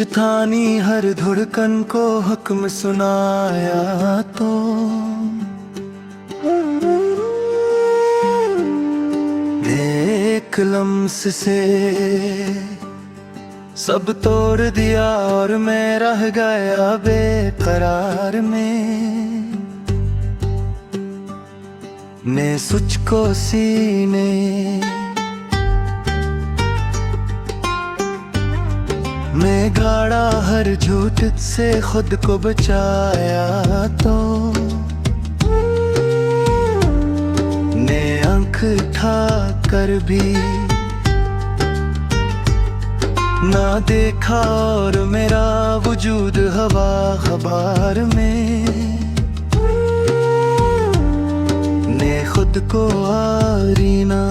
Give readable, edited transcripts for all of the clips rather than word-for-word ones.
था नहीं हर धड़कन को हुक्म सुनाया तो एक लम्स से सब तोड़ दिया और मैं रह गया बेकरार में। ने सुच को सीने मैं गाड़ा हर झूठ से खुद को बचाया तो ने आंख उठा कर भी ना देखा और मेरा वजूद हवा खबार में। ने खुद को आरीना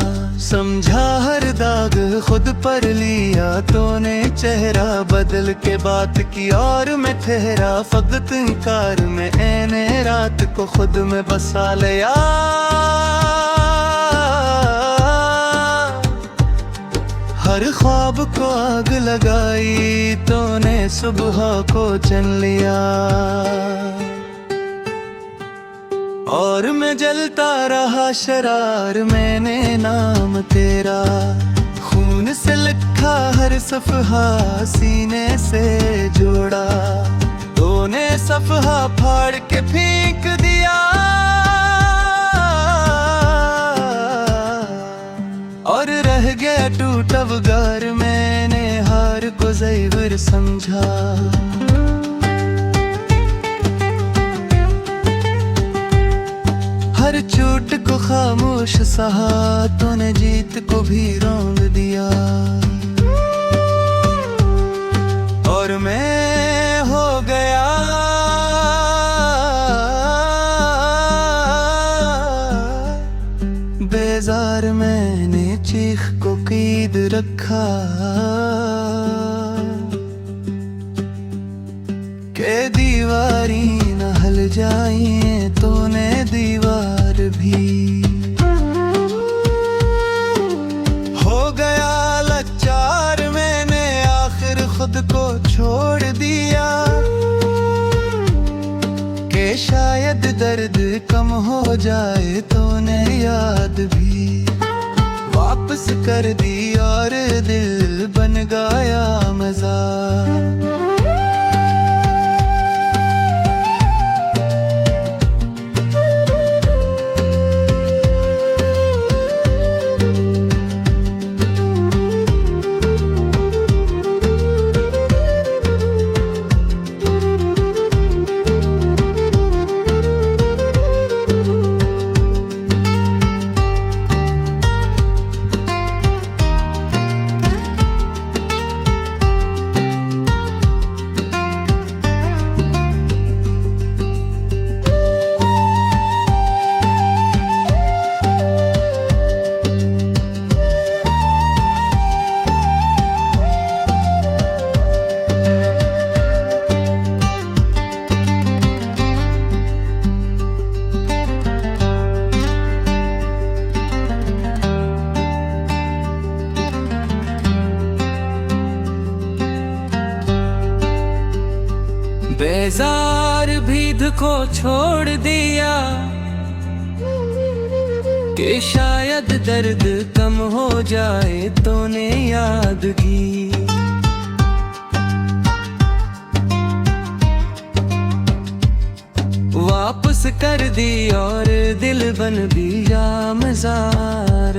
समझा हर दाग खुद पर लिया तो ने चेहरा बदल के बात की और मैं ठहरा फकत इनकार में ऐने रात को खुद में बसा लिया। हर ख्वाब को आग लगाई तो ने सुबह को चन लिया और मैं जलता रहा शरार। मैंने नाम तेरा खून से लिखा हर सफ़हा सीने से जोड़ा तो ने सफ़हा फाड़ के फेंक दिया और रह गया टूटा घर। मैंने हार को ज़ेवर समझा हर चोट को खामोश सहा तो ने जीत को भी रौंद दिया और मैं हो गया बेजार। मैंने चीख को कीद रखा के दीवारी न हल जाए तो ने दीवार भी हो गया लाचार। मैंने आखिर खुद को छोड़ दिया कि शायद दर्द कम हो जाए तो ने याद भी वापस कर दी और दिल बन गया मजा। बेजार भीद को छोड़ दिया कि शायद दर्द कम हो जाए तो ने याद की वापस कर दी और दिल बन दिया मजार।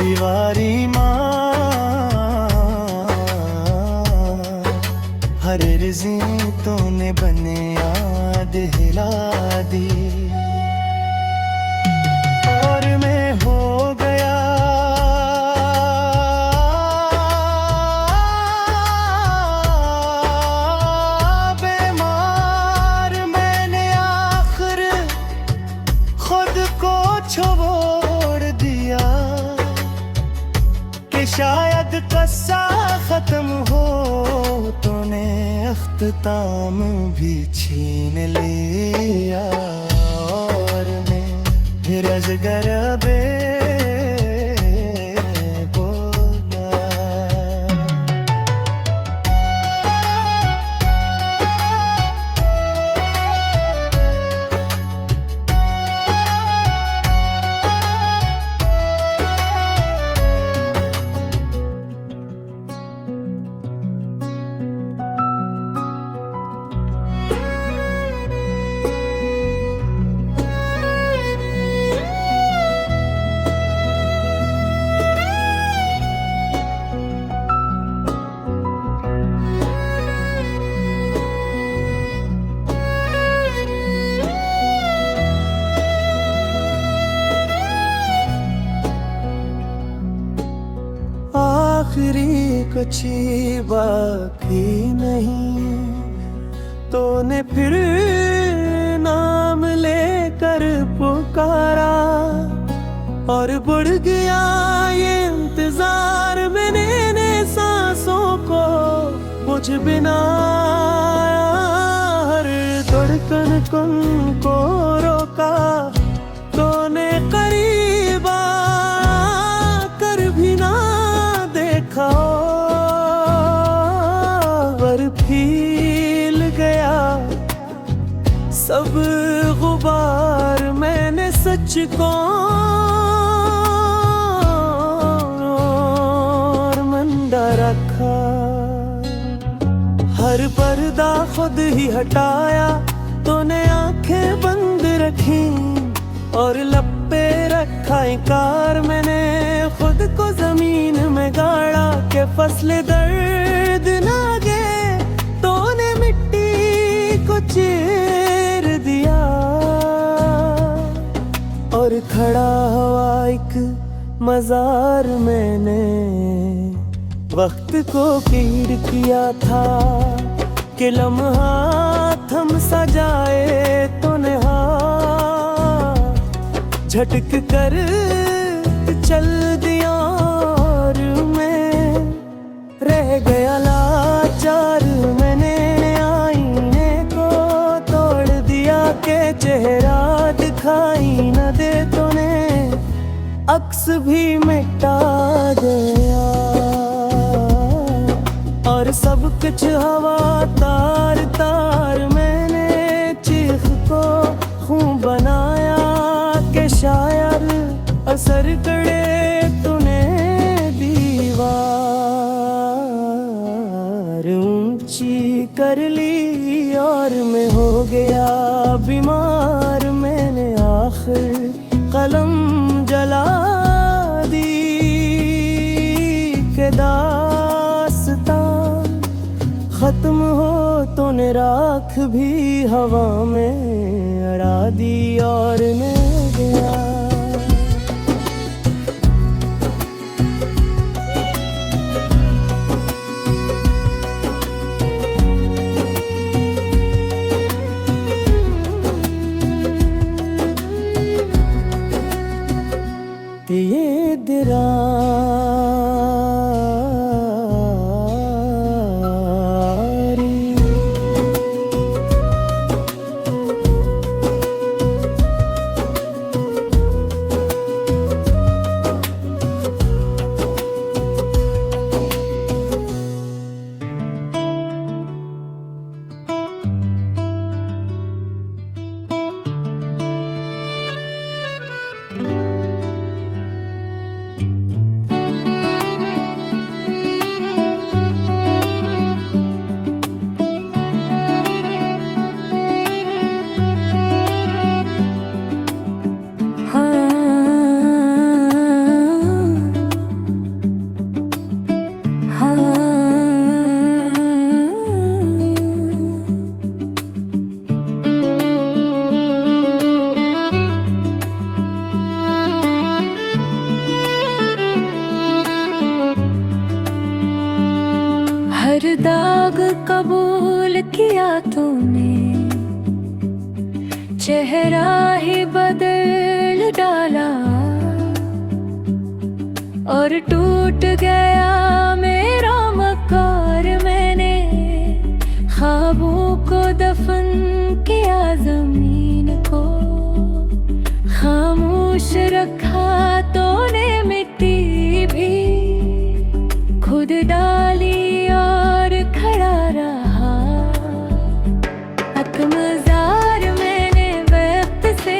दीवारी माँ हर रज़ी तूने बने याद हिला दी और मैं हो गया बीमार। मैंने आखिर खुद को छोड़ दिया कि शायद कस्सा खत्म हो, तूने अख्ताम भी छीन लिया और मैं फिर अजगर बे बोला। आखिरी कुछ बाकी नहीं, तूने फिर नाम लेकर पुकारा और बढ़ गया ये इंतजार। मैंने सांसों को मुझ बिना हर धड़कन को रोका। तूने करीब आकर भी ना देखा और फील गया सब गुबार। मैंने सच को मंदा रखा, हर पर्दा खुद ही हटाया। तूने आंखें बंद रखी और लब पे रखा इकार। मैंने खुद को जमीन में गाड़ा के फसल दर्द ना गे। तूने मिट्टी को चीर दिया और खड़ा हुआ एक मजार। मैंने वक्त को पीर किया था कि लम्हा थम सा जाए। तूने हाथ झटक कर चल दिया और मैं रह गया लाचार। मैंने आईने को तोड़ दिया के चेहरा दिखाई न दे। तूने अक्स भी मिटा गया और सब कुछ हवा तार तार। मैंने चीख को खून बनाया कि शायर असर करे। तूने दीवार ऊंची कर ली और मैं हो गया बीमार। मैंने आखिर कलम जला दी के दास्तां खत्म हो। तूने राख भी हवा में अड़ा दी और मैं गया। ये दिरारी दाग कबूल किया तूने, चेहरा ही बदल डाला और टूट गया मेरा मकार। मैंने ख्वाबों को दफन किया जमीन को, खामोश रखा तूने मिट्टी भी खुद डाली और खड़ा रहा। अकमजार मैंने वक्त से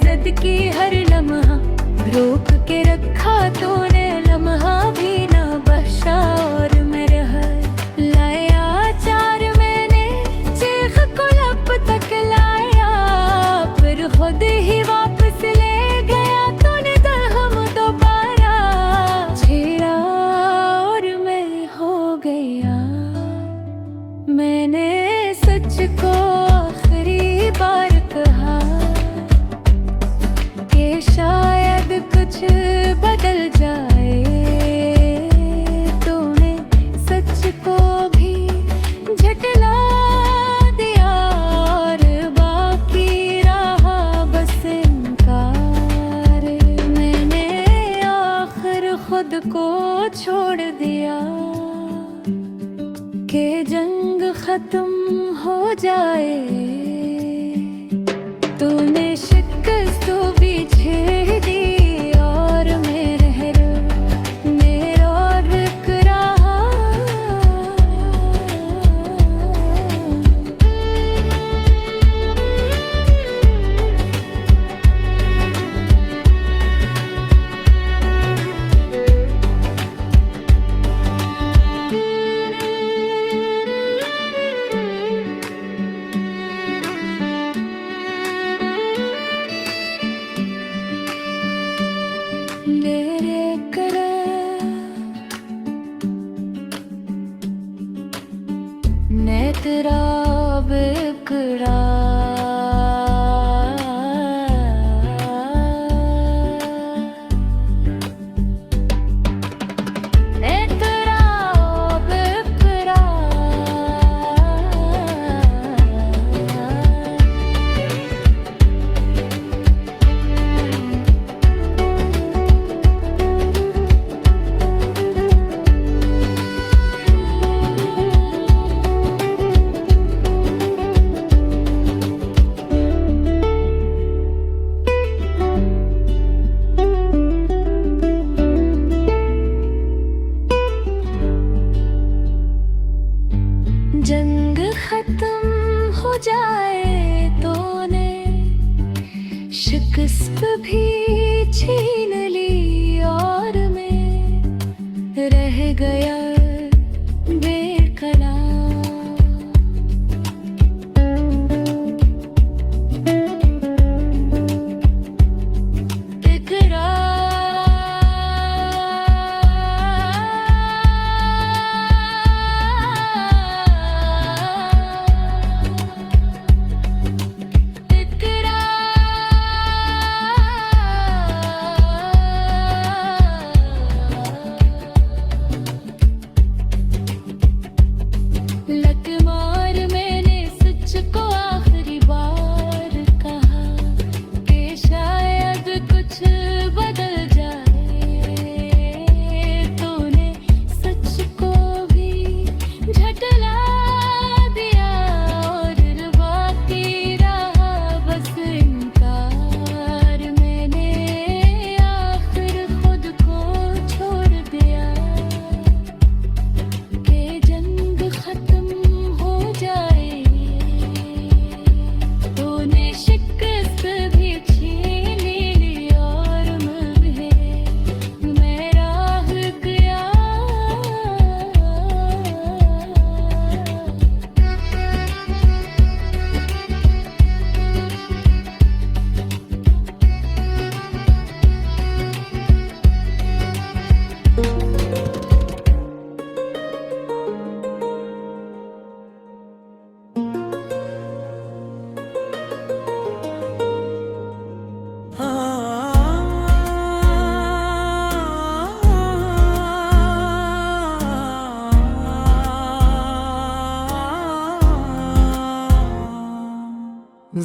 जिद की, हर लम्हा रोक के रखा तूने, लम्हा भी ना बख्शा और मेरे हर लाया चार। मैंने चीख को लब तक लाया, फिर खुद ही वापस ले गया तूने दहम दोबारा छेड़ा और मैं हो गया। मैंने सच को आखिरी बार कहा कि शायद कुछ बदल जाए। तूने सच को भी झटला दिया और बाकी रहा बस इनकार। मैंने आखिर खुद को छोड़ दिया कि जंग खत्म हो जाए। तूने शिकस्त भी झेल दी और मेरा रुक रहा।